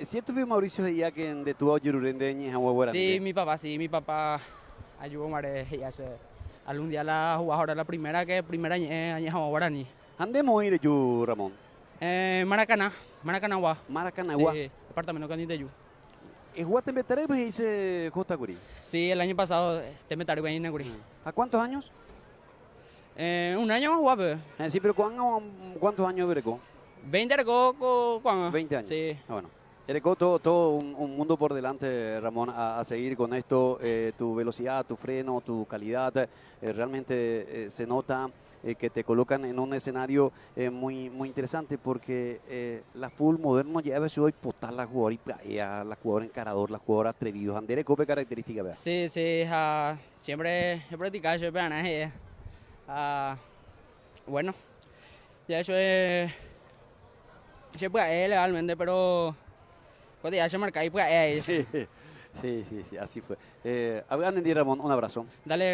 ¿Cierto que Mauricio decía que de tu Yururende ni Hawaii? Sí, mi papá ayudó a algún día la jugadora, la primera añeja guaraní. ¿Ande morir yo, Ramón? Maracaná, Maracanagua. Maracanagua. Sí, departamento Canindeyú. ¿Es Guatemala pues dice Costa Curí? Sí, el año pasado te metaron en Ineguri. ¿A cuántos años? Un año más guapo. Sí, pero ¿cuántos años Bereco? 20 recó, ¿cuándo? 20 años. Sí. Ah, bueno. Bereco, todo un mundo por delante, Ramón, a seguir con esto. Tu velocidad, tu freno, tu calidad, realmente se nota que te colocan en un escenario muy interesante porque la full moderno ya a veces hoy potar la jugadora y playa, la jugadora encarador, la jugadora atrevido. Andere, ¿qué característica vea? Sí, siempre he practicado eso, pero bueno, ya eso es. Se puede legalmente, pero cuando ya se marca ahí, pues Sí, así fue. Ramón, un abrazo. Dale.